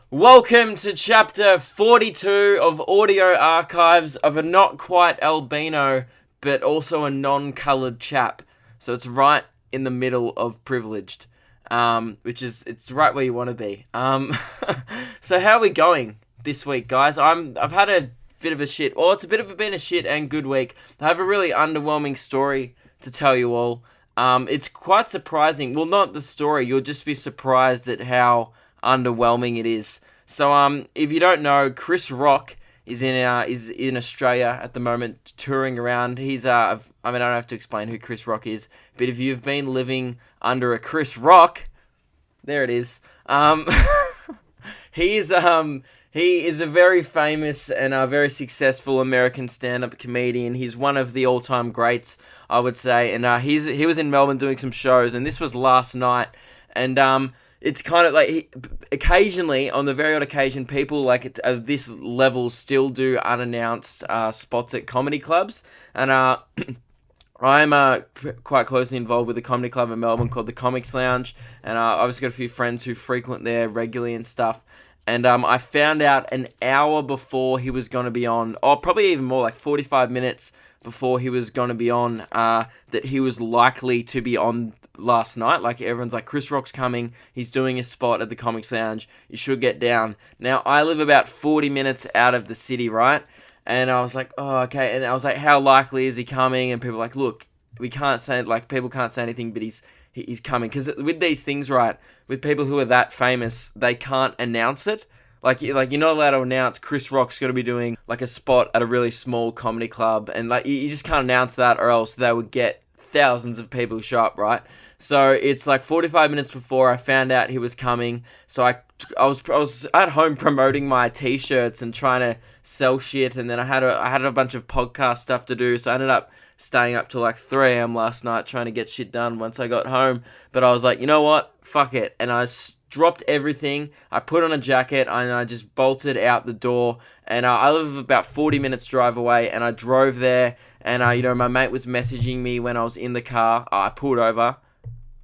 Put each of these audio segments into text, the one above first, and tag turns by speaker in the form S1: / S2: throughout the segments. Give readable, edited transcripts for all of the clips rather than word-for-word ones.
S1: Welcome to chapter 42 of Audio Archives of a not quite albino, but also a non-coloured chap. So it's right in the middle of privileged, it's right where you want to be. So how are we going this week, guys? I've had a bit of a shit, or it's been a shit and good week. I have a really underwhelming story to tell you all. It's quite surprising. Well, not the story. You'll just be surprised at how underwhelming it is. So, if you don't know, Chris Rock is in Australia at the moment, touring around. He's I don't have to explain who Chris Rock is, but if you've been living under a Chris Rock, there it is. He is a very famous and a very successful American stand-up comedian. He's one of the all-time greats, I would say. And he was in Melbourne doing some shows, and this was last night. And it's kind of like occasionally, on the very odd occasion, people like at this level still do unannounced spots at comedy clubs. And I'm quite closely involved with a comedy club in Melbourne called the Comics Lounge, and I've obviously got a few friends who frequent there regularly and stuff. And I found out an hour before he was going to be on, or probably even more, like 45 minutes before he was going to be on, that he was likely to be on last night. Like, everyone's like, Chris Rock's coming, he's doing a spot at the Comics Lounge, you should get down. Now, I live about 40 minutes out of the city, right? And I was like, oh, okay. And I was like, how likely is he coming? And people were like, look, we can't say, like, people can't say anything, but he's coming. Because with these things, right, with people who are that famous, they can't announce it. Like you're not allowed to announce Chris Rock's going to be doing, like, a spot at a really small comedy club. And, like, you just can't announce that, or else they would get thousands of people show up, right? So it's like 45 minutes before I found out he was coming. So I was at home promoting my t-shirts and trying to sell shit, and then I had a bunch of podcast stuff to do, so I ended up staying up till like 3 a.m. last night trying to get shit done once I got home. But I was like, you know what, fuck it, and I dropped everything. I put on a jacket and I just bolted out the door. And I live about 40 minutes drive away, and I drove there. And my mate was messaging me when I was in the car. I pulled over,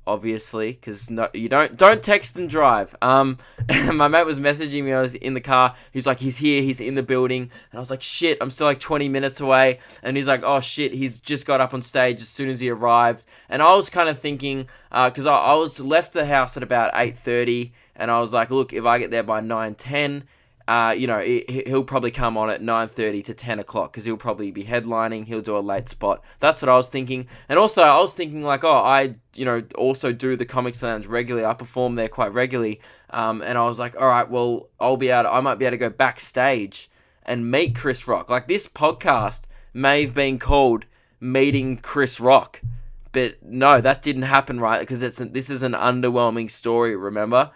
S1: obviously, because no, you don't text and drive. My mate was messaging me. I was in the car. He's like, he's here. He's in the building. And I was like, shit, I'm still like 20 minutes away. And he's like, oh shit, he's just got up on stage as soon as he arrived. And I was kind of thinking, because I was left the house at about 8:30, and I was like, look, if I get there by 9:10. He'll probably come on at 9:30 to 10 o'clock because he'll probably be headlining. He'll do a late spot. That's what I was thinking. And also, I was thinking like, I also do the Comics Lounge regularly. I perform there quite regularly. And I was like, all right, well, I might be able to go backstage and meet Chris Rock. Like, this podcast may have been called Meeting Chris Rock. But no, that didn't happen, right? Because this is an underwhelming story, remember?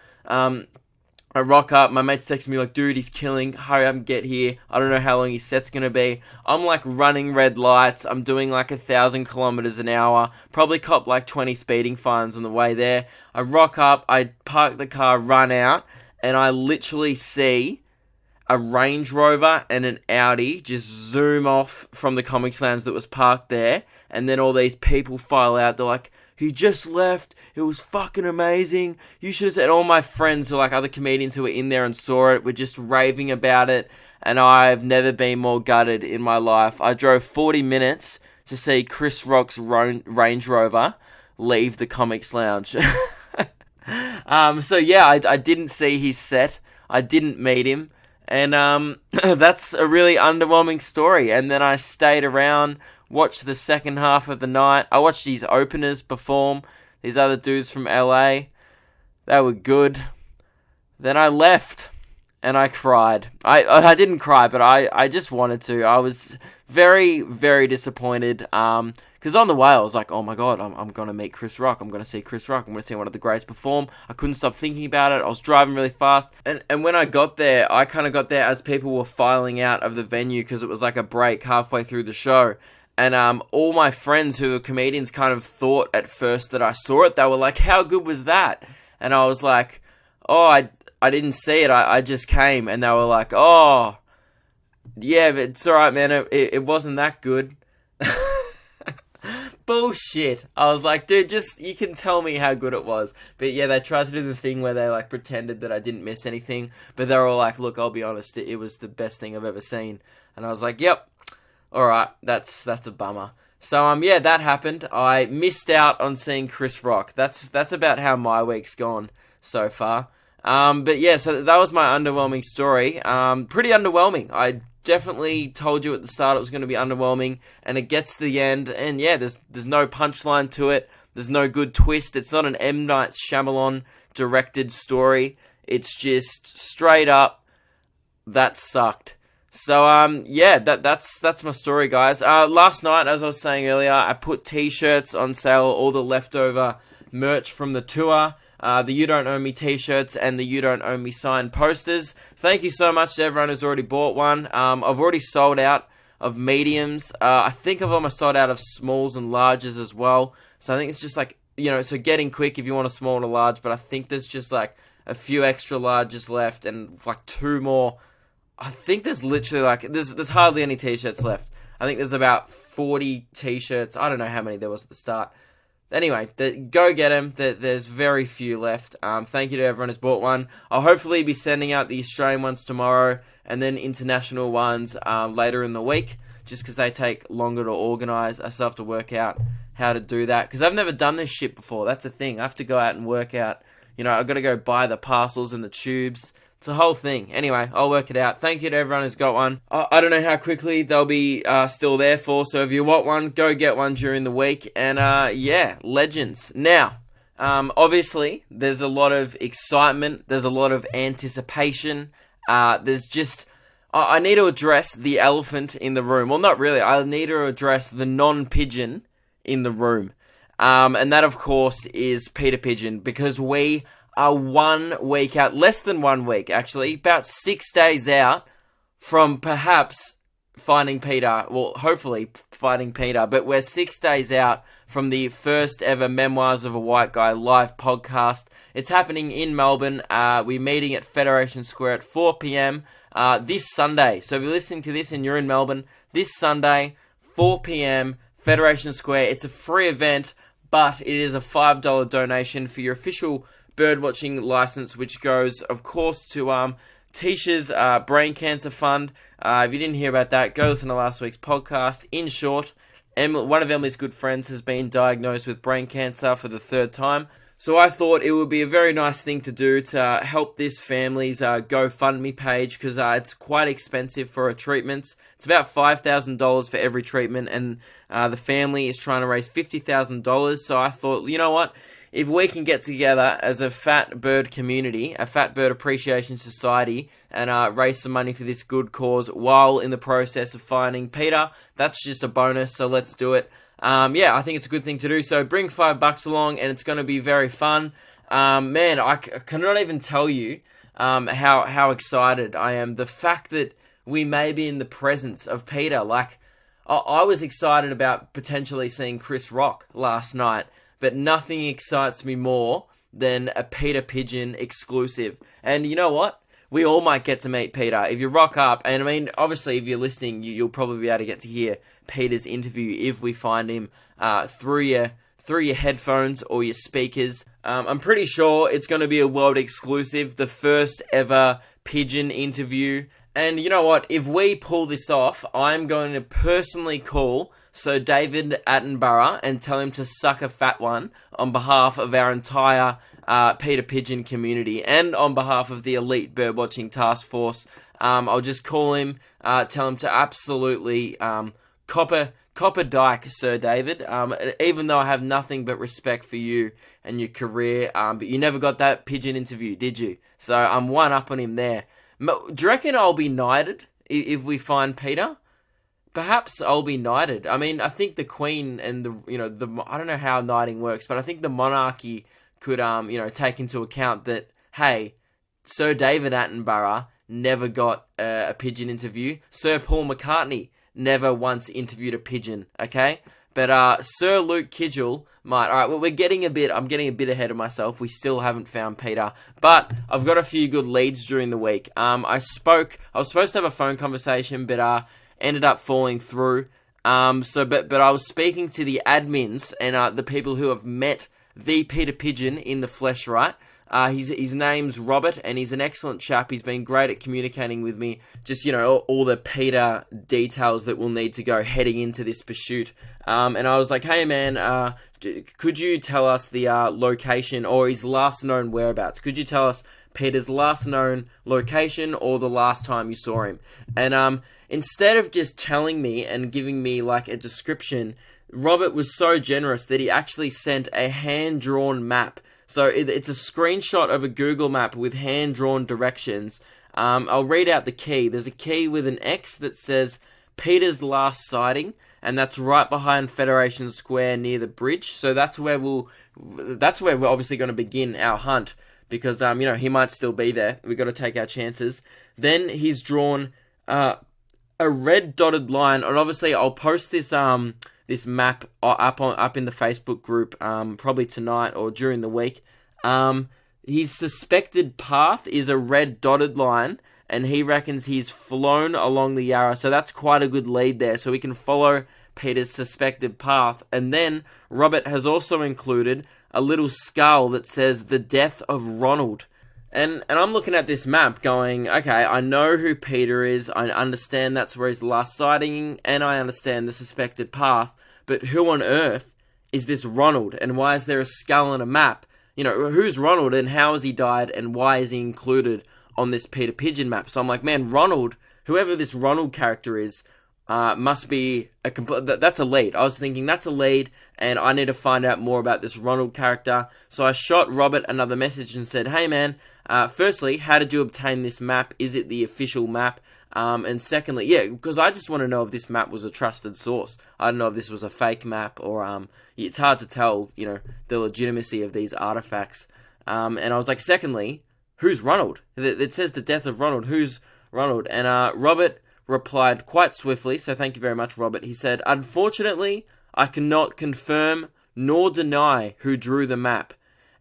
S1: I rock up, my mate's texting me like, dude, he's killing, hurry up and get here. I don't know how long his set's gonna be. I'm like running red lights, I'm doing like 1,000 kilometers an hour, probably cop like 20 speeding fines on the way there. I rock up, I park the car, run out, and I literally see a Range Rover and an Audi just zoom off from the Comics Lounge that was parked there, and then all these people file out. They're like, he just left, it was fucking amazing, you should have said. All my friends who like other comedians who were in there and saw it were just raving about it, and I've never been more gutted in my life. I drove 40 minutes to see Chris Rock's Range Rover leave the Comics Lounge. So yeah, I didn't see his set, I didn't meet him, and that's a really underwhelming story. And then I stayed around, watched the second half of the night. I watched these openers perform, these other dudes from LA. They were good. Then I left, and I cried. I didn't cry, but I just wanted to. I was very, very disappointed. Because on the way, I was like, oh my god, I'm going to meet Chris Rock. I'm going to see Chris Rock. I'm going to see one of the greats perform. I couldn't stop thinking about it. I was driving really fast. And when I got there, I kind of got there as people were filing out of the venue, because it was like a break halfway through the show. And all my friends who are comedians kind of thought at first that I saw it. They were like, how good was that? And I was like, oh, I didn't see it. I just came. And they were like, oh, yeah, but it's all right, man. It wasn't that good. Bullshit. I was like, dude, just, you can tell me how good it was. But yeah, they tried to do the thing where they like pretended that I didn't miss anything. But they were all like, look, I'll be honest, it was the best thing I've ever seen. And I was like, yep, alright, that's a bummer. So, yeah, that happened. I missed out on seeing Chris Rock. That's about how my week's gone so far. But yeah, so that was my underwhelming story. Pretty underwhelming. I definitely told you at the start it was going to be underwhelming, and it gets to the end, and yeah, there's no punchline to it. There's no good twist. It's not an M. Night Shyamalan directed story. It's just straight up, that sucked. So, yeah, that's my story, guys. Last night, as I was saying earlier, I put t-shirts on sale, all the leftover merch from the tour. The You Don't Own Me t-shirts and the You Don't Own Me signed posters. Thank you so much to everyone who's already bought one. I've already sold out of mediums. I think I've almost sold out of smalls and larges as well. So I think it's just like, so getting quick if you want a small and a large, but I think there's just like a few extra larges left and like 2 more. I think there's literally like, there's hardly any t-shirts left. I think there's about 40 t-shirts. I don't know how many there was at the start. Anyway, go get them. There's very few left. Thank you to everyone who's bought one. I'll hopefully be sending out the Australian ones tomorrow and then international ones later in the week, just because they take longer to organise. I still have to work out how to do that, because I've never done this shit before. That's the thing. I have to go out and work out. I've got to go buy the parcels and the tubes. It's a whole thing. Anyway, I'll work it out. Thank you to everyone who's got one. I don't know how quickly they'll be still there for, so if you want one, go get one during the week. And yeah, legends. Now, obviously, there's a lot of excitement. There's a lot of anticipation. There's just... I need to address the elephant in the room. Well, not really. I need to address the non-pigeon in the room. And that, of course, is Peter Pigeon, because we are 1 week out, less than 1 week, actually, about 6 days out from perhaps finding Peter, well, hopefully finding Peter, but we're 6 days out from the first ever Memoirs of a White Guy live podcast. It's happening in Melbourne. We're meeting at Federation Square at 4 p.m. This Sunday. So if you're listening to this and you're in Melbourne, this Sunday, 4 p.m, Federation Square. It's a free event, but it is a $5 donation for your official birdwatching license, which goes, of course, to Tisha's brain cancer fund. If you didn't hear about that, go listen to last week's podcast. In short, one of Emily's good friends has been diagnosed with brain cancer for the 3rd time. So I thought it would be a very nice thing to do to help this family's GoFundMe page, because it's quite expensive for her treatments. It's about $5,000 for every treatment, and the family is trying to raise $50,000. So I thought, you know what? If we can get together as a fat bird community, a fat bird appreciation society, and raise some money for this good cause while in the process of finding Peter, that's just a bonus, so let's do it. Yeah, I think it's a good thing to do, so bring $5 along, and it's going to be very fun. Man, I cannot even tell you how excited I am. The fact that we may be in the presence of Peter, like, I was excited about potentially seeing Chris Rock last night, but nothing excites me more than a Peter Pigeon exclusive. And you know what? We all might get to meet Peter. If you rock up, and I mean, obviously, if you're listening, you'll probably be able to get to hear Peter's interview if we find him through your headphones or your speakers. I'm pretty sure it's going to be a world exclusive, the first ever Pigeon interview. And you know what? If we pull this off, I'm going to personally call Sir David Attenborough and tell him to suck a fat one on behalf of our entire Peter Pigeon community and on behalf of the Elite Birdwatching Task Force. I'll just call him, tell him to absolutely cop a dike, Sir David. Even though I have nothing but respect for you and your career, but you never got that pigeon interview, did you? So I'm one up on him there. Do you reckon I'll be knighted if we find Peter? Perhaps I'll be knighted. I mean, I think the Queen and I don't know how knighting works, but I think the monarchy could, take into account that, hey, Sir David Attenborough never got a pigeon interview. Sir Paul McCartney never once interviewed a pigeon, okay? But Sir Luke Kidgell might. All right, well, I'm getting a bit ahead of myself. We still haven't found Peter, but I've got a few good leads during the week. I was supposed to have a phone conversation, but ended up falling through. But I was speaking to the admins and the people who have met the Peter Pigeon in the flesh, right? His name's Robert, and he's an excellent chap. He's been great at communicating with me. Just, all the Peter details that we'll need to go heading into this pursuit. And I was like, hey man, could you tell us the location or his last known whereabouts? Could you tell us Peter's last known location or the last time you saw him? And instead of just telling me and giving me like a description, Robert was so generous that he actually sent a hand-drawn map. So it's a screenshot of a Google map with hand-drawn directions. I'll read out the key. There's a key with an X that says Peter's last sighting, and that's right behind Federation Square near the bridge. So that's where we're obviously going to begin our hunt, because he might still be there. We've got to take our chances. Then he's drawn a red dotted line, and obviously I'll post this this map up in the Facebook group probably tonight or during the week. His suspected path is a red dotted line, and he reckons he's flown along the Yarra, so that's quite a good lead there, so we can follow Peter's suspected path. And then Robert has also included a little skull that says the death of Ronald. And I'm looking at this map going, okay, I know who Peter is, I understand that's where his last sighting, and I understand the suspected path, but who on earth is this Ronald, and why is there a skull on a map? Who's Ronald, and how has he died, and why is he included on this Peter Pigeon map? So I'm like, man, Ronald, whoever this Ronald character is, must be that's a lead. I was thinking that's a lead, and I need to find out more about this Ronald character. So I shot Robert another message and said, hey man, firstly, how did you obtain this map? Is it the official map? And secondly, because I just want to know if this map was a trusted source. I don't know if this was a fake map, or it's hard to tell, the legitimacy of these artifacts. And I was like, secondly, who's Ronald? It says the death of Ronald. Who's Ronald? And Robert replied quite swiftly, so thank you very much, Robert. He said, unfortunately, I cannot confirm nor deny who drew the map.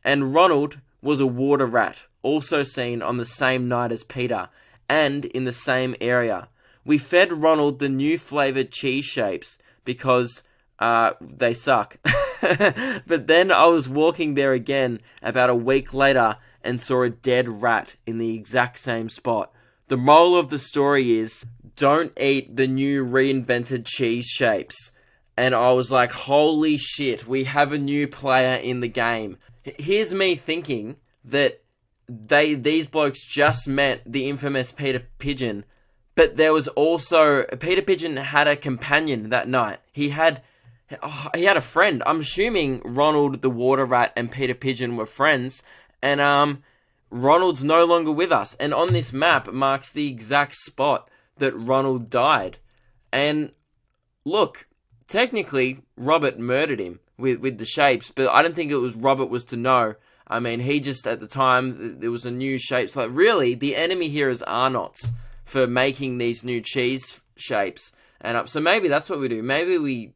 S1: And Ronald was a water rat, also seen on the same night as Peter, and in the same area. We fed Ronald the new flavoured cheese shapes, because they suck. But then I was walking there again about a week later and saw a dead rat in the exact same spot. The moral of the story is, don't eat the new reinvented cheese shapes. And I was like, holy shit, we have a new player in the game. Here's me thinking that these blokes just met the infamous Peter Pigeon, but there was also, Peter Pigeon had a companion that night. He had a friend. I'm assuming Ronald the water rat and Peter Pigeon were friends, and Ronald's no longer with us, and on this map marks the exact spot that Ronald died. And look, technically Robert murdered him with the shapes, but I don't think it was Robert was to know. I mean, he just, at the time, there was a new shapes. Like, really, the enemy here is Arnott's for making these new cheese shapes. And so maybe that's what we do. Maybe we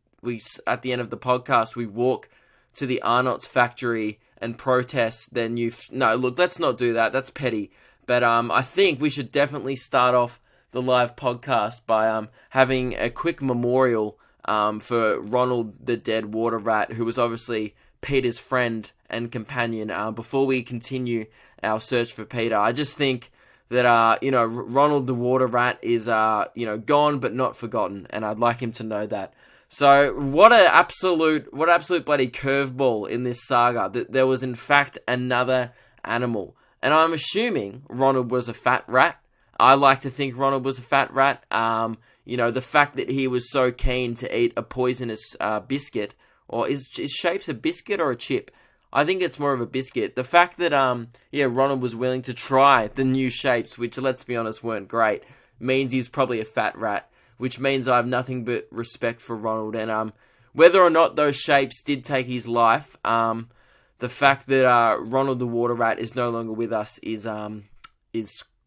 S1: at the end of the podcast, we walk to the Arnott's factory and protest their new... No, look, let's not do that. That's petty. But I think we should definitely start off the live podcast by having a quick memorial for Ronald the dead water rat, who was obviously Peter's friend and companion, before we continue our search for Peter. I just think that, Ronald the water rat is, gone but not forgotten, and I'd like him to know that. So, what absolute bloody curveball in this saga, that there was in fact another animal. And I'm assuming Ronald was a fat rat. I like to think Ronald was a fat rat. The fact that he was so keen to eat a poisonous biscuit, or is shapes a biscuit or a chip? I think it's more of a biscuit. The fact that Ronald was willing to try the new shapes, which, let's be honest, weren't great, means he's probably a fat rat, which means I have nothing but respect for Ronald. And whether or not those shapes did take his life, the fact that Ronald the water rat is no longer with us is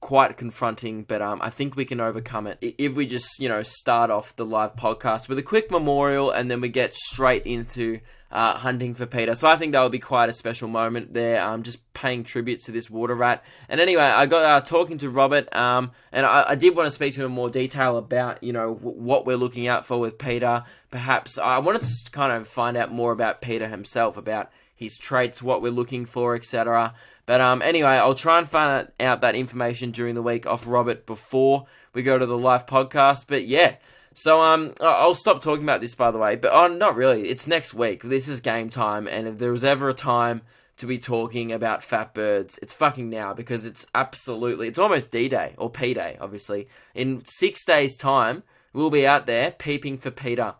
S1: quite confronting, but I think we can overcome it if we just, start off the live podcast with a quick memorial, and then we get straight into hunting for Peter. So I think that would be quite a special moment there, just paying tribute to this water rat. And anyway, I got talking to Robert, and I did want to speak to him in more detail about, what we're looking out for with Peter. Perhaps I wanted to kind of find out more about Peter himself, about his traits, what we're looking for, etc. But anyway, I'll try and find out that information during the week off Robert before we go to the live podcast. But yeah, so I'll stop talking about this, by the way. But not really. It's next week. This is game time, and if there was ever a time to be talking about fat birds, it's fucking now, because it's almost D-Day, or P-Day, obviously. In 6 days' time, we'll be out there peeping for Peter.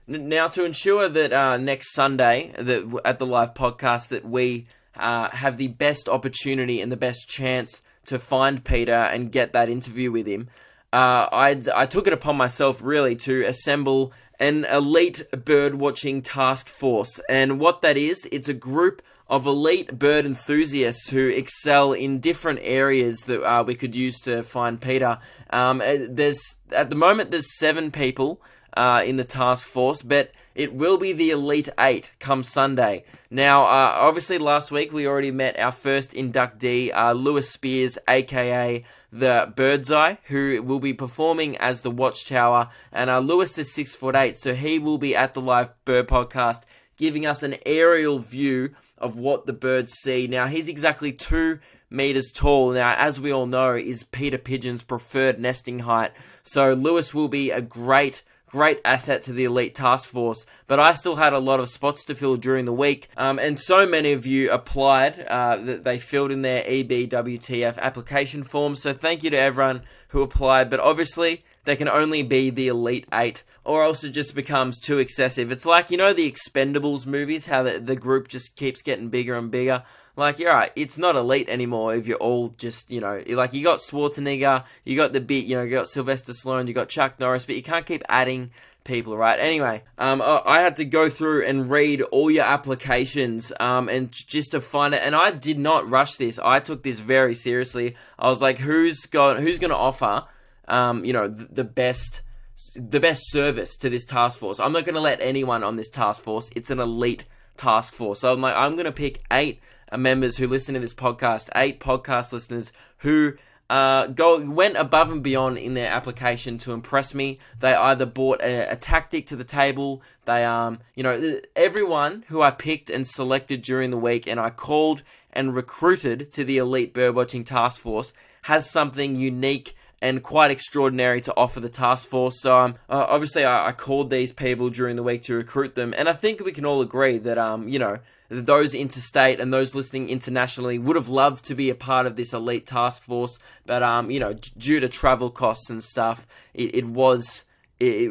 S1: Now, to ensure that next Sunday, at the live podcast, that we have the best opportunity and the best chance to find Peter and get that interview with him, I took it upon myself, really, to assemble an elite bird-watching task force. And what that is, it's a group of elite bird enthusiasts who excel in different areas that we could use to find Peter. At the moment, there's 7 people in the task force, but it will be the Elite 8 come Sunday. Now, obviously last week we already met our first inductee, Lewis Spears, aka the Birdseye, who will be performing as the Watchtower, and Lewis is 6'8", so he will be at the live bird podcast giving us an aerial view of what the birds see. Now, he's exactly 2 meters tall. Now, as we all know, is Peter Pigeon's preferred nesting height, so Lewis will be a great asset to the Elite Task Force. But I still had a lot of spots to fill during the week, and so many of you applied that they filled in their EBWTF application form, so thank you to everyone who applied. But obviously, they can only be the Elite 8, or else it just becomes too excessive. It's like, the Expendables movies, how the group just keeps getting bigger and bigger. Like, you're right, it's not elite anymore if you're all just, you got Schwarzenegger, you got the bit, you got Sylvester Stallone, you got Chuck Norris, but you can't keep adding people, right? Anyway, I had to go through and read all your applications, and just to find it, and I did not rush this. I took this very seriously. I was like, who's going to offer, the best service to this task force? I'm not going to let anyone on this task force. It's an elite task force. So I'm like, I'm going to pick 8 members who listen to this podcast, 8 podcast listeners who went above and beyond in their application to impress me. They either brought a tactic to the table. They, everyone who I picked and selected during the week and I called and recruited to the Elite Birdwatching Task Force has something unique and quite extraordinary to offer the task force. So, obviously, I called these people during the week to recruit them, and I think we can all agree that, those interstate and those listening internationally would have loved to be a part of this elite task force, but, due to travel costs and stuff, it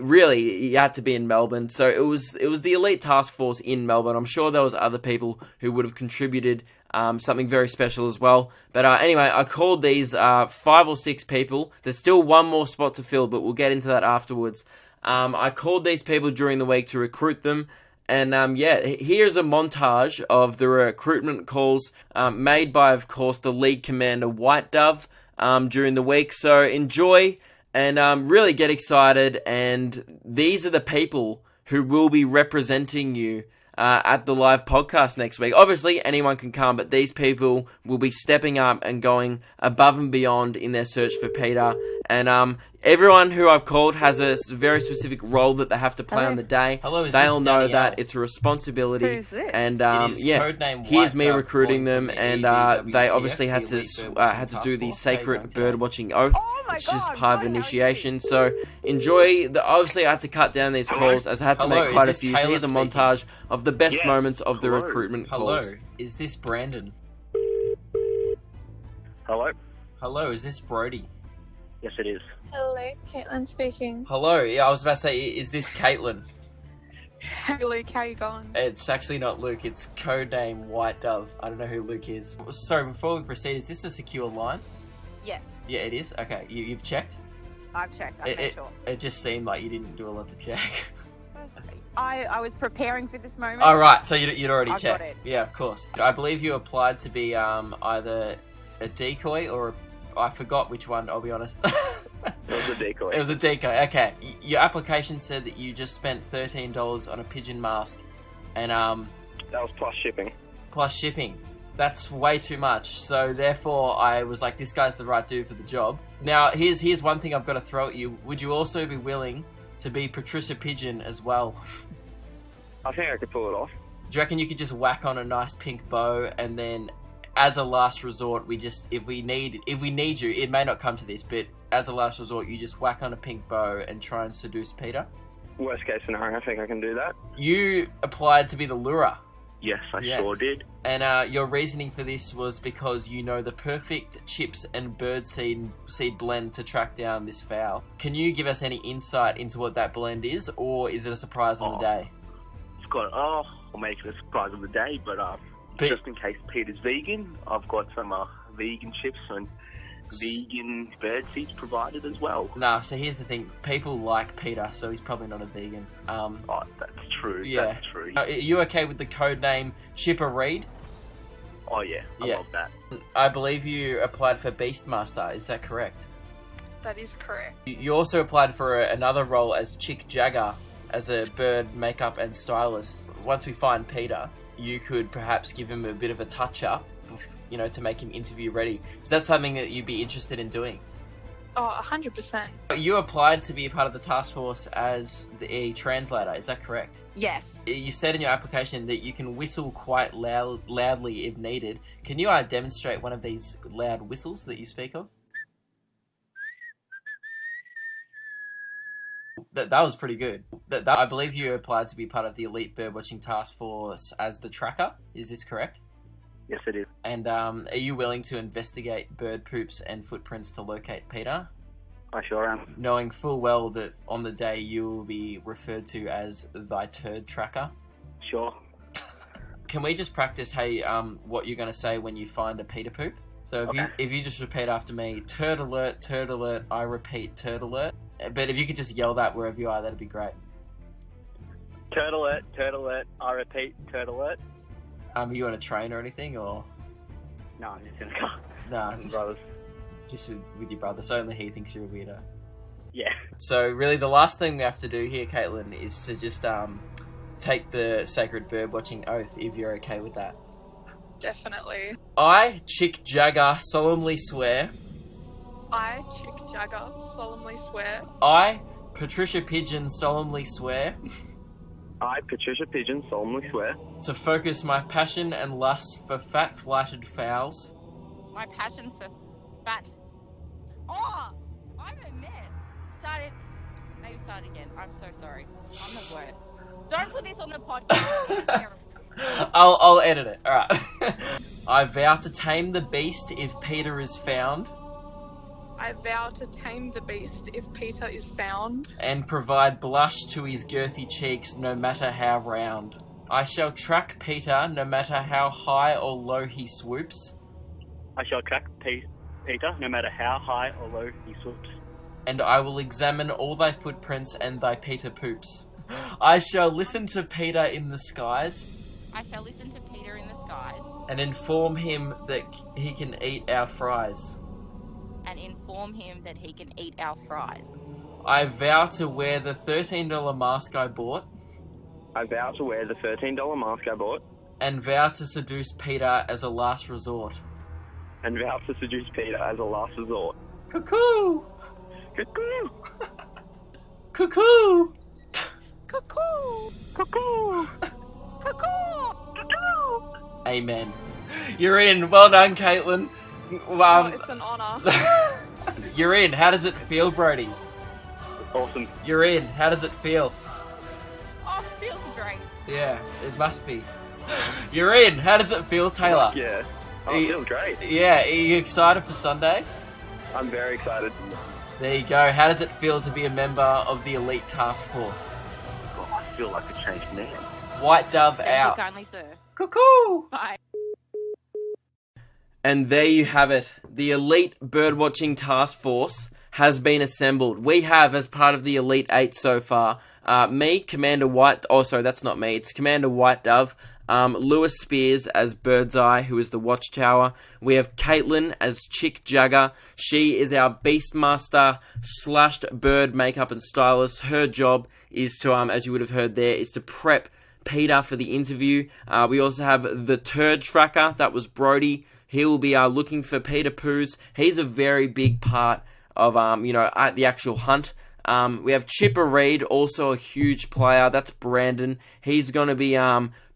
S1: really, you had to be in Melbourne. So it was the elite task force in Melbourne. I'm sure there was other people who would have contributed something very special as well. But anyway, I called these 5 or 6 people. There's still one more spot to fill, but we'll get into that afterwards. I called these people during the week to recruit them. And here's a montage of the recruitment calls made by, of course, the league commander White Dove during the week. So enjoy and really get excited. And these are the people who will be representing you at the live podcast next week. Obviously, anyone can come, but these people will be stepping up and going above and beyond in their search for Peter. And everyone who I've called has a very specific role that they have to play on the day.
S2: Hello,
S1: they'll know that it's a responsibility.
S3: Who's this?
S1: And here's me
S2: White
S1: recruiting
S2: Dove
S1: them, and they obviously had to do the sacred bird-watching oath. It's just part of initiation, so enjoy. Obviously, I had to cut down these calls as I had to make quite a few. So here's a montage of the best moments of the recruitment calls.
S2: Hello, is this Brandon?
S4: Hello?
S2: Hello, is this Brody?
S4: Yes, it is.
S3: Hello, Caitlin speaking.
S2: Hello, yeah, I was about to say, is this Caitlin?
S3: Hey Luke, how you going?
S2: It's actually not Luke, it's codename White Dove. I don't know who Luke is. So, before we proceed, is this a secure line?
S3: Yes,
S2: Yeah, it is? Okay, you've checked?
S3: I've checked, I made sure.
S2: It just seemed like you didn't do a lot to check.
S3: I was preparing for this moment.
S2: Oh, right, so you'd already
S3: I've got
S2: checked.
S3: it.
S2: Yeah, of course. I believe you applied to be either a decoy or a I forgot which one, I'll be honest.
S4: It was a decoy.
S2: It was a decoy, okay. Your application said that you just spent $13 on a pigeon mask, and
S4: That was plus shipping.
S2: plus shipping. That's way too much. So therefore, I was like, this guy's the right dude for the job. Now, here's one thing I've got to throw at you. Would you also be willing to be Patricia Pigeon as well?
S4: I think I could pull it off.
S2: Do you reckon you could just whack on a nice pink bow, and then, as a last resort, if we need you, it may not come to this, but as a last resort, you just whack on a pink bow and try and seduce Peter?
S4: Worst case scenario, I think I can do that.
S2: You applied to be the lurer.
S4: Yes, I
S2: Yes.
S4: sure did.
S2: And your reasoning for this was because you know the perfect chips and birdseed blend to track down this fowl. Can you give us any insight into what that blend is, or is it a surprise on the day?
S4: It's got, I'll make it a surprise of the day, but just in case Peter's vegan, I've got some vegan chips and vegan bird seeds provided as well.
S2: No, so here's the thing. People like Peter, so he's probably not a vegan.
S4: Oh, that's true.
S2: Yeah.
S4: That's true.
S2: Are you okay with the code name Chipper Reed?
S4: Oh, yeah. I
S2: Yeah.
S4: love that.
S2: I believe you applied for Beastmaster, is that correct?
S3: That is correct.
S2: You also applied for another role as Chick Jagger, as a bird makeup and stylist. Once we find Peter, you could perhaps give him a bit of a touch-up, you know, to make him interview ready. Is that something that you'd be interested in doing?
S3: Oh, 100%.
S2: You applied to be a part of the task force as a translator, is that correct?
S3: Yes.
S2: You said in your application that you can whistle quite loudly if needed. Can you demonstrate one of these loud whistles that you speak of? That was pretty good. I believe you applied to be part of the Elite Birdwatching Task Force as the tracker. Is this correct?
S4: Yes, it is.
S2: And are you willing to investigate bird poops and footprints to locate Peter?
S4: I sure am.
S2: Knowing full well that on the day you will be referred to as thy turd tracker.
S4: Sure.
S2: Can we just practice, hey, what you're going to say when you find a Peter poop? So if you just repeat after me, turd alert, I repeat, turd alert. But if you could just yell that wherever you are, that'd be great.
S4: Turd alert, I repeat, turd alert.
S2: Are you on a train or anything, or?
S4: No, I'm just in the car.
S2: Nah,
S4: Brothers.
S2: just with your brother. So only he thinks you're a weirdo.
S4: Yeah.
S2: So really the last thing we have to do here, Caitlin, is to just take the sacred bird watching oath, if you're okay with that.
S3: Definitely.
S2: I, Chick Jagger, solemnly swear.
S3: I, Chick Jagger, solemnly swear.
S2: I, Patricia Pigeon, solemnly swear.
S4: I, Patricia Pigeon, solemnly swear
S2: to focus my passion and lust for fat-flighted fowls.
S5: My passion for fat. Oh, I'm a mess. Maybe start again. I'm so sorry. I'm the worst. Don't put this on the podcast. It's terrible.
S2: I'll edit it. All right. I vow to tame the beast if Peter is found.
S3: I vow to tame the beast if Peter is found.
S2: And provide blush to his girthy cheeks, no matter how round. I shall track Peter, no matter how high or low he swoops.
S4: I shall track Peter, no matter how high or low he swoops.
S2: And I will examine all thy footprints and thy Peter poops. I shall listen to Peter in the skies.
S5: I shall listen to Peter in the skies.
S2: And inform him that he can eat our fries.
S5: And inform him that he can eat our fries.
S2: I vow to wear the $13 mask I bought.
S4: I vow to wear the $13 mask I bought.
S2: And vow to seduce Peter as a last resort.
S4: And vow to seduce Peter as a last resort.
S2: Cuckoo!
S4: Cuckoo!
S2: Cuckoo!
S3: Cuckoo!
S4: Cuckoo!
S3: Cuckoo!
S4: Cuckoo!
S2: Amen. You're in. Well done, Caitlin.
S3: Oh, it's an honour.
S2: You're in. How does it feel, Brody?
S4: Awesome.
S2: You're in. How does it feel?
S5: Oh, it feels great.
S2: Yeah, it must be. You're in. How does it feel, Taylor?
S4: Yeah. Oh, it feels great.
S2: Yeah, are you excited for Sunday?
S4: I'm very excited.
S2: There you go. How does it feel to be a member of the Elite Task Force?
S4: God, I feel like a changed man.
S2: White Dove
S5: Thank you
S2: out.
S5: kindly, sir.
S2: Cuckoo!
S5: Bye.
S1: And there you have it. The Elite Birdwatching Task Force has been assembled. We have, as part of the Elite 8 so far, me, Commander White... Oh, sorry, that's not me. It's Commander White Dove, Lewis Spears as Birdseye, who is the Watchtower. We have Caitlin as Chick Jagger. She is our Beastmaster / bird makeup and stylist. Her job is to, as you would have heard there, is to prep Peter for the interview. We also have the Turd Tracker. That was Brody. He will be looking for Peter Poos. He's a very big part of, at the actual hunt. We have Chipper Reed, also a huge player. That's Brandon. He's going to be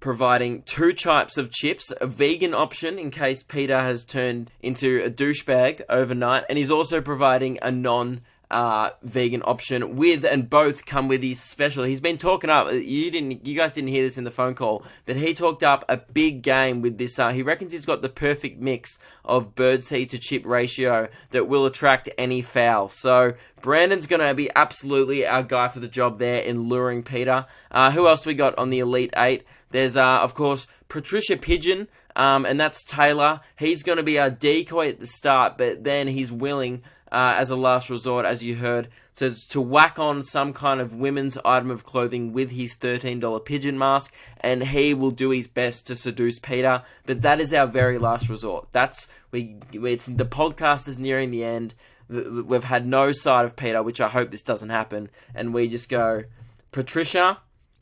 S1: providing 2 types of chips, a vegan option in case Peter has turned into a douchebag overnight, and he's also providing a non-vegan option and both come with his special. He's been talking up. You guys didn't hear this in the phone call, but he talked up a big game with this. He reckons he's got the perfect mix of birdseed to chip ratio that will attract any fowl. So Brandon's going to be absolutely our guy for the job there in luring Peter. Who else we got on the Elite 8? There's, of course, Patricia Pigeon, and that's Taylor. He's going to be our decoy at the start, but then he's willing, as a last resort, as you heard, to whack on some kind of women's item of clothing with his $13 pigeon mask, and he will do his best to seduce Peter. But that is our very last resort. The podcast is nearing the end. We've had no sight of Peter, which I hope this doesn't happen, and we just go, Patricia,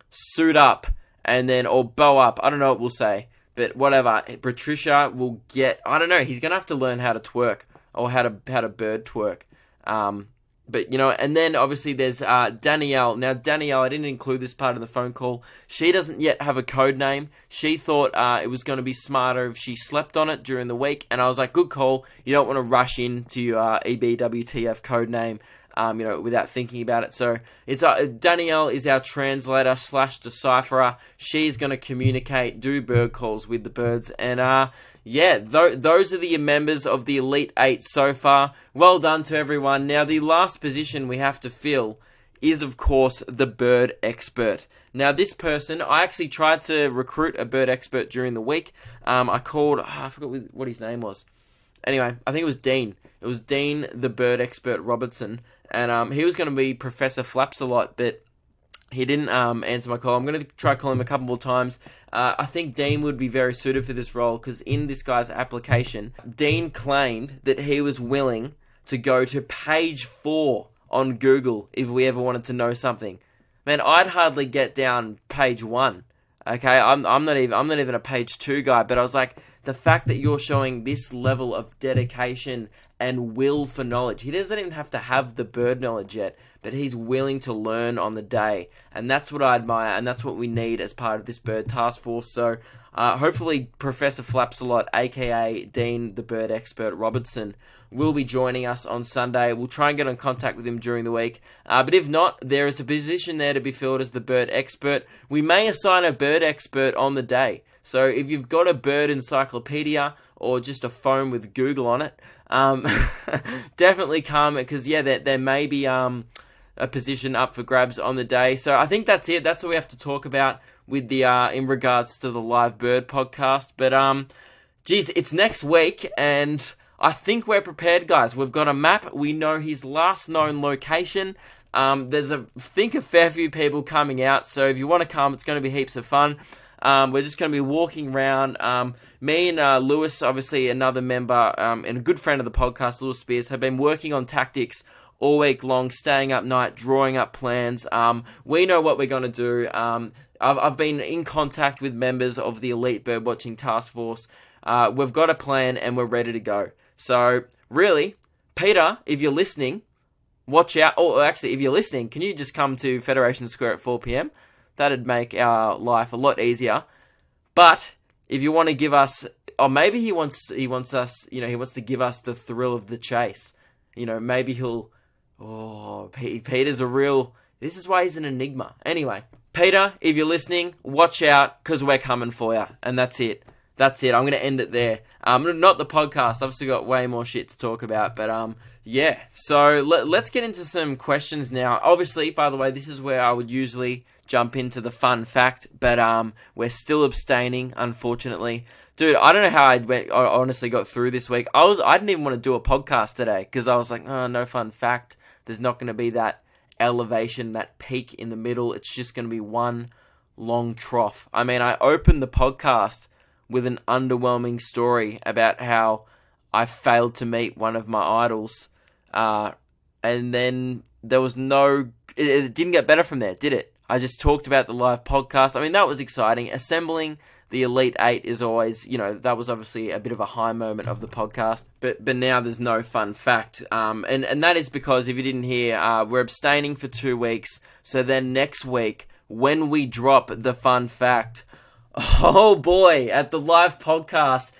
S1: suit up, and then, or bow up. I don't know what we'll say, but whatever. Patricia will get, I don't know, he's going to have to learn how to twerk, or how to bird twerk. But, and then obviously there's Danielle. Now, Danielle, I didn't include this part of the phone call. She doesn't yet have a code name. She thought it was going to be smarter if she slept on it during the week. And I was like, good call. You don't want to rush into your EBWTF code name, without thinking about it. So it's Danielle is our translator / decipherer. She's going to communicate, do bird calls with the birds. And those are the members of the Elite 8 so far. Well done to everyone. Now, the last position we have to fill is, of course, the bird expert. Now, this person, I actually tried to recruit a bird expert during the week. I called, I forgot what his name was. Anyway, I think it was Dean. It was Dean, the bird expert Robertson. And he was going to be Professor Flaps a lot, but he didn't answer my call. I'm going to try calling him a couple more times. I think Dean would be very suited for this role because in this guy's application, Dean claimed that he was willing to go to page 4 on Google if we ever wanted to know something. Man, I'd hardly get down page 1. Okay, I'm not even a page 2 guy, but I was like, the fact that you're showing this level of dedication and will for knowledge. He doesn't even have to have the bird knowledge yet, but he's willing to learn on the day. And that's what I admire, and that's what we need as part of this bird task force. So hopefully Professor Flapsalot, aka Dean, the bird expert Robertson, will be joining us on Sunday. We'll try and get in contact with him during the week. But if not, there is a position there to be filled as the bird expert. We may assign a bird expert on the day. So if you've got a bird encyclopedia or just a phone with Google on it, definitely come, because there may be a position up for grabs on the day. So I think that's it. That's all we have to talk about with the in regards to the live bird podcast. But it's next week, and I think we're prepared, guys. We've got a map. We know his last known location. There's a fair few people coming out. So if you want to come, it's going to be heaps of fun. We're just going to be walking around. Me and Lewis, obviously another member and a good friend of the podcast, Lewis Spears, have been working on tactics all week long, staying up night, drawing up plans. We know what we're going to do. I've been in contact with members of the Elite Birdwatching Task Force. We've got a plan and we're ready to go. So, really, Peter, if you're listening, watch out. Or actually, if you're listening, can you just come to Federation Square at 4 p.m? That'd make our life a lot easier. But if you want to give us, or maybe he wants us, he wants to give us the thrill of the chase. Maybe Peter's a real, this is why he's an enigma. Anyway, Peter, if you're listening, watch out, because we're coming for you. And that's it. I'm going to end it there. Not the podcast. I've still got way more shit to talk about. But so let's get into some questions now. Obviously, by the way, this is where I would usually jump into the fun fact, but we're still abstaining, unfortunately. Dude, I don't know how I honestly got through this week. I didn't even want to do a podcast today because I was like, oh, no fun fact. There's not going to be that elevation, that peak in the middle. It's just going to be one long trough. I mean, I opened the podcast with an underwhelming story about how I failed to meet one of my idols, and then there was no... It didn't get better from there, did it? I just talked about the live podcast. I mean, that was exciting. Assembling the Elite Eight is always, that was obviously a bit of a high moment of the podcast. But now there's no fun fact. And that is because, if you didn't hear, we're abstaining for 2 weeks. So then next week, when we drop the fun fact, oh boy, at the live podcast,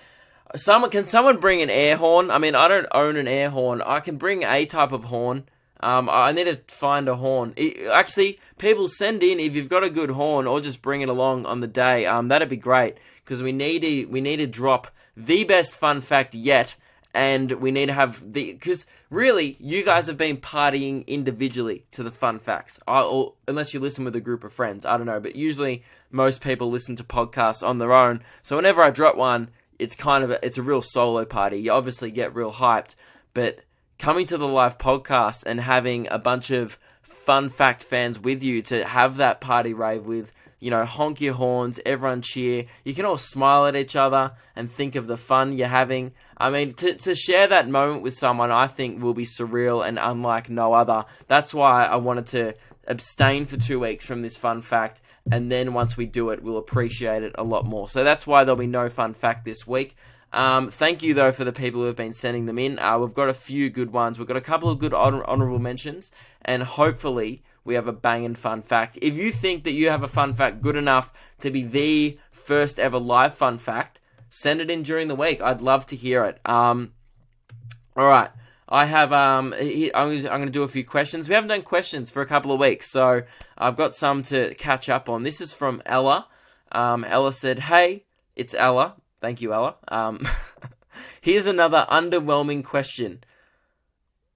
S1: can someone bring an air horn? I mean, I don't own an air horn. I can bring a type of horn. I need to find a horn. Actually, people send in if you've got a good horn, or just bring it along on the day. That'd be great, because we need to drop the best fun fact yet, and we need to have because really, you guys have been partying individually to the fun facts, or unless you listen with a group of friends. I don't know, but usually most people listen to podcasts on their own. So whenever I drop one, it's a real solo party. You obviously get real hyped, but coming to the live podcast and having a bunch of fun fact fans with you to have that party rave with, honk your horns, everyone cheer. You can all smile at each other and think of the fun you're having. I mean, to share that moment with someone, I think will be surreal and unlike no other. That's why I wanted to abstain for 2 weeks from this fun fact, and then once we do it, we'll appreciate it a lot more. So that's why there'll be no fun fact this week. Thank you, though, for the people who have been sending them in. We've got a few good ones. We've got a couple of good honourable mentions, and hopefully we have a banging fun fact. If you think that you have a fun fact good enough to be the first ever live fun fact, send it in during the week. I'd love to hear it. All right. I have, I'm going to do a few questions. We haven't done questions for a couple of weeks, so I've got some to catch up on. This is from Ella. Ella said, "Hey, it's Ella." Thank you, Ella. Here's another underwhelming question.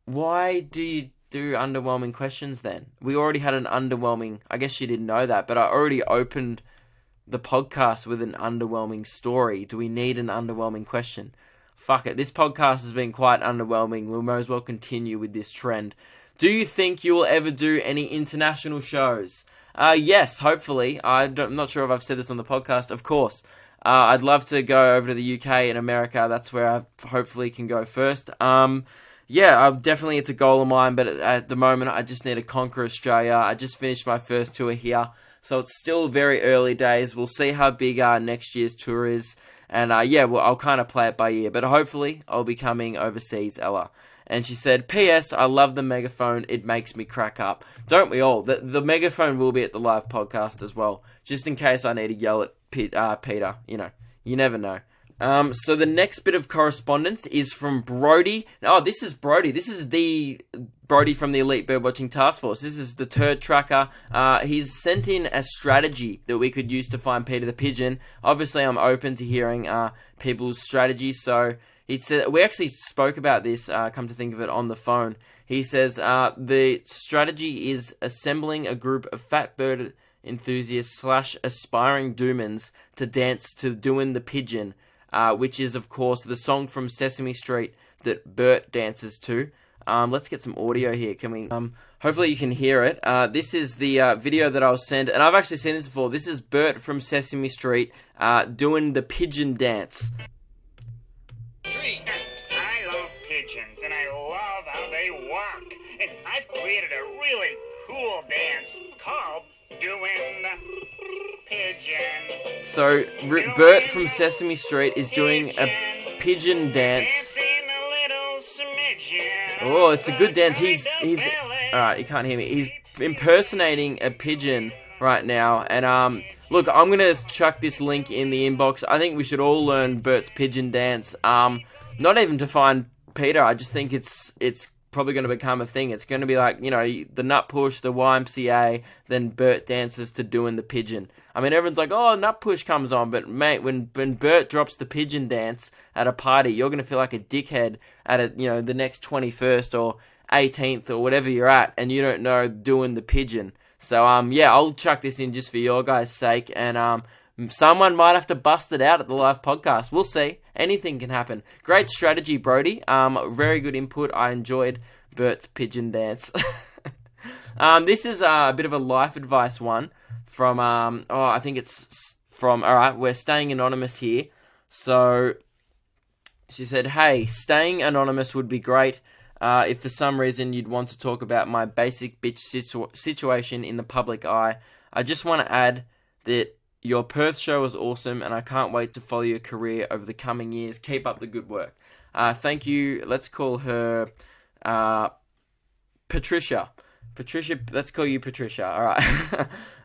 S1: Why do you do underwhelming questions then? We already had an underwhelming... I guess you didn't know that, but I already opened the podcast with an underwhelming story. Do we need an underwhelming question? Fuck it. This podcast has been quite underwhelming. We might as well continue with this trend. Do you think you will ever do any international shows? Yes, hopefully. I'm not sure if I've said this on the podcast. Of course. I'd love to go over to the UK and America. That's where I hopefully can go first. Definitely it's a goal of mine, but at the moment I just need to conquer Australia. I just finished my first tour here, so it's still very early days. We'll see how big next year's tour is, and I'll kind of play it by ear, but hopefully I'll be coming overseas, Ella. And she said, "P.S. I love the megaphone. It makes me crack up." Don't we all? The megaphone will be at the live podcast as well, just in case I need to yell at Peter. You never know. So the next bit of correspondence is from Brody. Oh, this is Brody. This is the Brody from the Elite Birdwatching Task Force. This is the turd tracker. He's sent in a strategy that we could use to find Peter the Pigeon. Obviously, I'm open to hearing people's strategies. So he said, we actually spoke about this, come to think of it, on the phone. He says, the strategy is assembling a group of fat bird enthusiasts / aspiring doomans to dance to Doin' the Pigeon, which is, of course, the song from Sesame Street that Bert dances to. Let's get some audio here. Can we? Hopefully you can hear it. This is the video that I was sent, and I've actually seen this before. This is Bert from Sesame Street doing the pigeon dance.
S6: I love pigeons, and I love how they walk. And I've created a really cool dance called Doing the Pigeon.
S1: So, Bert from Sesame Street is doing a pigeon dance. Oh, it's a good dance. He's alright, you can't hear me. He's impersonating a pigeon right now. And, look, I'm gonna chuck this link in the inbox. I think we should all learn Bert's pigeon dance. Not even to find Peter. I just think it's probably going to become a thing. It's going to be like, the Nut Push, the YMCA, then Bert dances to Doing the Pigeon. I mean, everyone's like, oh, Nut Push comes on, but mate, when Bert drops the pigeon dance at a party, you're going to feel like a dickhead at the next 21st or 18th or whatever you're at, and you don't know Doing the Pigeon. So, I'll chuck this in just for your guys' sake, and someone might have to bust it out at the live podcast. We'll see. Anything can happen. Great strategy, Brody. Very good input. I enjoyed Bert's pigeon dance. This is a bit of a life advice one from, I think it's from, alright, we're staying anonymous here. So, she said, hey, staying anonymous would be great if for some reason you'd want to talk about my basic bitch situation in the public eye. I just want to add that your Perth show was awesome, and I can't wait to follow your career over the coming years. Keep up the good work. Thank you. Let's call her Patricia. Patricia, let's call you Patricia.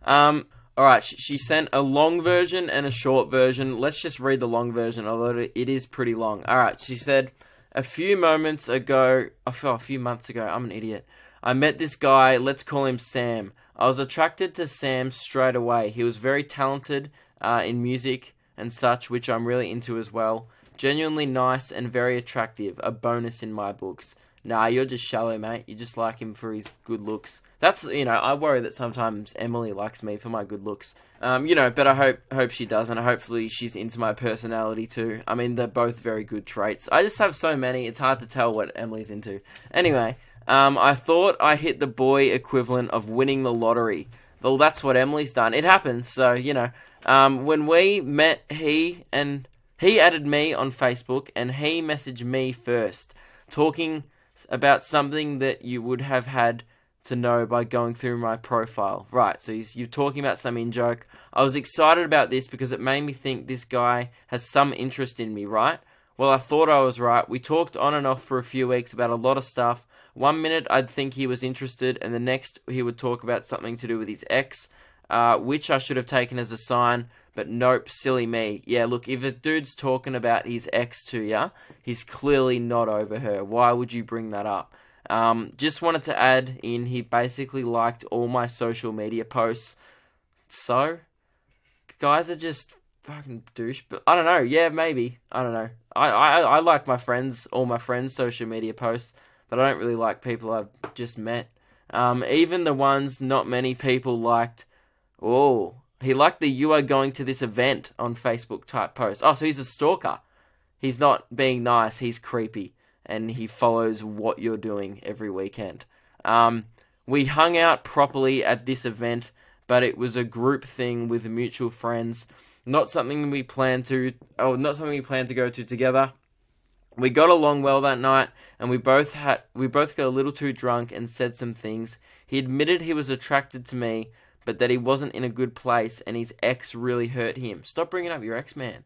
S1: Alright. Alright, she sent a long version and a short version. Let's just read the long version, although it is pretty long. Alright, she said, a few months ago, I'm an idiot. I met this guy, let's call him Sam. I was attracted to Sam straight away. He was very talented in music and such, which I'm really into as well. Genuinely nice and very attractive. A bonus in my books. Nah, you're just shallow, mate. You just like him for his good looks. That's, I worry that sometimes Emily likes me for my good looks. But I hope she does, and hopefully she's into my personality too. I mean, they're both very good traits. I just have so many, it's hard to tell what Emily's into. Anyway, I thought I hit the boy equivalent of winning the lottery. Well, that's what Emily's done. It happens, so, when we met, he added me on Facebook, and he messaged me first, talking about something that you would have had to know by going through my profile. Right, so you're talking about some in-joke. I was excited about this because it made me think this guy has some interest in me, right? Well, I thought I was right. We talked on and off for a few weeks about a lot of stuff. 1 minute I'd think he was interested, and the next he would talk about something to do with his ex, which I should have taken as a sign, but nope, silly me. Yeah, look, if a dude's talking about his ex to ya, he's clearly not over her. Why would you bring that up? Just wanted to add in, he basically liked all my social media posts. So, guys are just fucking douche, but I don't know, yeah, maybe, I don't know. I like all my friends' social media posts, but I don't really like people I've just met. Even the ones not many people liked. Oh, he liked the "you are going to this event" on Facebook type post. Oh, so he's a stalker. He's not being nice, he's creepy. And he follows what you're doing every weekend. We hung out properly at this event, but it was a group thing with mutual friends. Not something we planned to go to together. We got along well that night, and we both got a little too drunk and said some things. He admitted he was attracted to me, but that he wasn't in a good place, and his ex really hurt him. Stop bringing up your ex, man.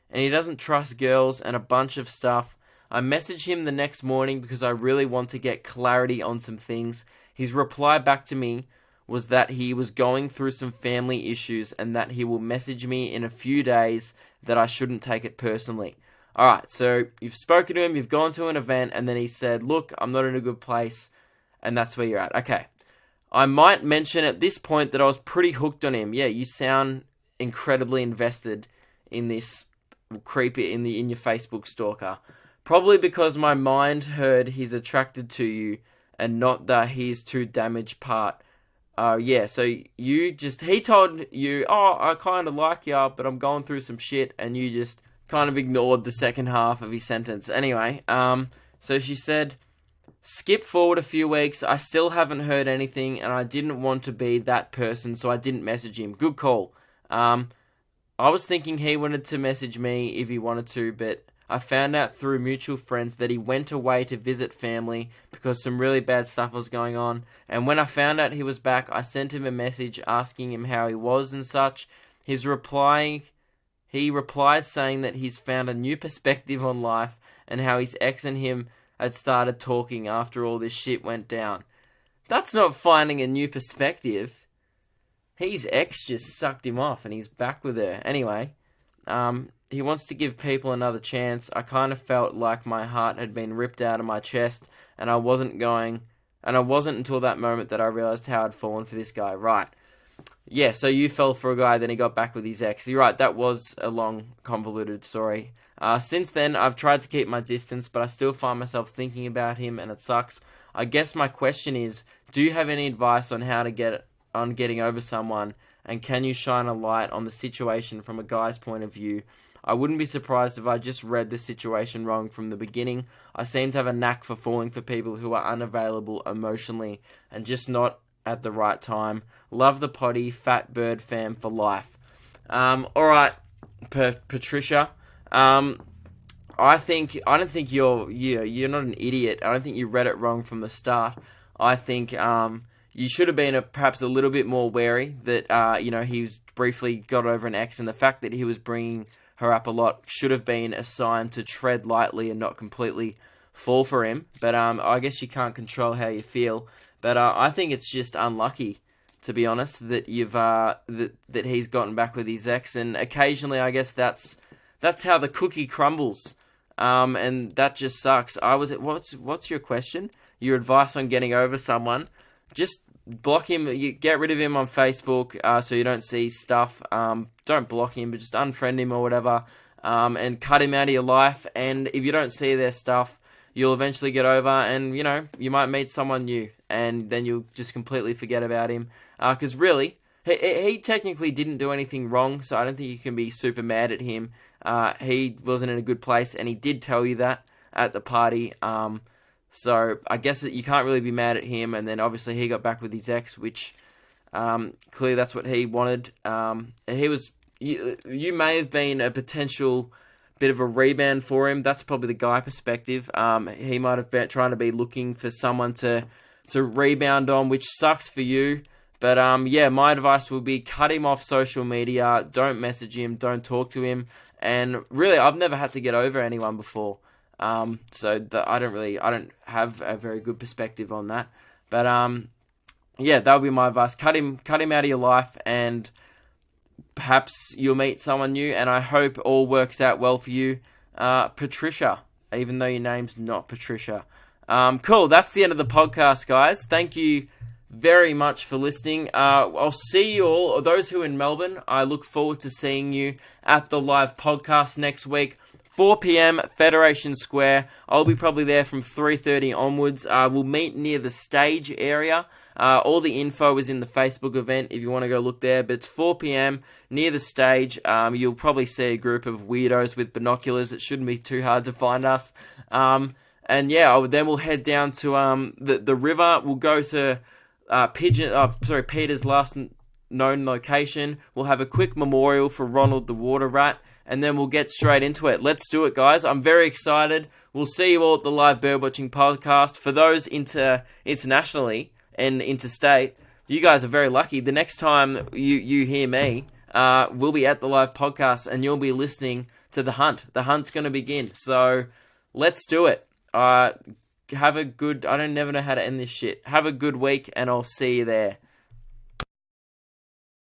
S1: And he doesn't trust girls and a bunch of stuff. I messaged him the next morning because I really want to get clarity on some things. His reply back to me was that he was going through some family issues and that he will message me in a few days, that I shouldn't take it personally. Alright, so you've spoken to him, you've gone to an event, and then he said, look, I'm not in a good place, and that's where you're at. Okay. I might mention at this point that I was pretty hooked on him. Yeah, you sound incredibly invested in this creepy, in your Facebook stalker. Probably because my mind heard he's attracted to you and not that he's too damaged part. Yeah, so he told you, oh, I kind of like ya, but I'm going through some shit, and you just kind of ignored the second half of his sentence. Anyway, so she said, skip forward a few weeks, I still haven't heard anything, and I didn't want to be that person, so I didn't message him. Good call. I was thinking he wanted to message me if he wanted to, but I found out through mutual friends that he went away to visit family because some really bad stuff was going on. And when I found out he was back, I sent him a message asking him how he was and such. He replies saying that he's found a new perspective on life and how his ex and him had started talking after all this shit went down. That's not finding a new perspective. His ex just sucked him off and he's back with her. Anyway, he wants to give people another chance. I kind of felt like my heart had been ripped out of my chest, and I wasn't until that moment that I realized how I'd fallen for this guy. Right. Yeah, so you fell for a guy, then he got back with his ex. You're right, that was a long, convoluted story. Since then, I've tried to keep my distance, but I still find myself thinking about him, and it sucks. I guess my question is, do you have any advice on how to getting over someone, and can you shine a light on the situation from a guy's point of view? I wouldn't be surprised if I just read the situation wrong from the beginning. I seem to have a knack for falling for people who are unavailable emotionally and just not at the right time. Love the potty, fat bird fan for life. All right, Patricia. I don't think you're not an idiot. I don't think you read it wrong from the start. I think you should have been perhaps a little bit more wary that he's briefly got over an ex, and the fact that he was bringing her up a lot should have been a sign to tread lightly and not completely fall for him. But I guess you can't control how you feel. But I think it's just unlucky, to be honest, that you've that he's gotten back with his ex, and occasionally I guess that's how the cookie crumbles. And that just sucks. What's your question? Your advice on getting over someone? Just block him. You get rid of him on Facebook, so you don't see stuff. Don't block him, but just unfriend him or whatever. And cut him out of your life. And if you don't see their stuff, you'll eventually get over, and you might meet someone new, and then you'll just completely forget about him. Because really, he technically didn't do anything wrong, so I don't think you can be super mad at him. He wasn't in a good place, and he did tell you that at the party. So I guess that you can't really be mad at him. And then obviously he got back with his ex, which clearly that's what he wanted. You may have been a potential bit of a rebound for him. That's probably the guy perspective. He might have been trying to be looking for someone to rebound on, which sucks for you. But my advice would be cut him off social media. Don't message him. Don't talk to him. And really, I've never had to get over anyone before. So I don't have a very good perspective on that. But that would be my advice. Cut him out of your life, and perhaps you'll meet someone new. And I hope all works out well for you, Patricia. Even though your name's not Patricia. Cool. That's the end of the podcast, guys. Thank you very much for listening. I'll see you all, or those who are in Melbourne. I look forward to seeing you at the live podcast next week. 4 p.m. Federation Square. I'll be probably there from 3:30 onwards. We'll meet near the stage area. All the info is in the Facebook event if you want to go look there. But it's 4 p.m. near the stage. You'll probably see a group of weirdos with binoculars. It shouldn't be too hard to find us. Then we'll head down to the river. We'll go to Peter's last known location. We'll have a quick memorial for Ronald the Water Rat, and then we'll get straight into it. Let's do it, guys. I'm very excited. We'll see you all at the live birdwatching podcast. For those internationally and interstate, you guys are very lucky. The next time you hear me, we'll be at the live podcast, and you'll be listening to The Hunt. The Hunt's going to begin. So let's do it. Have a good... I don't never know how to end this shit. Have a good week, and I'll see you there.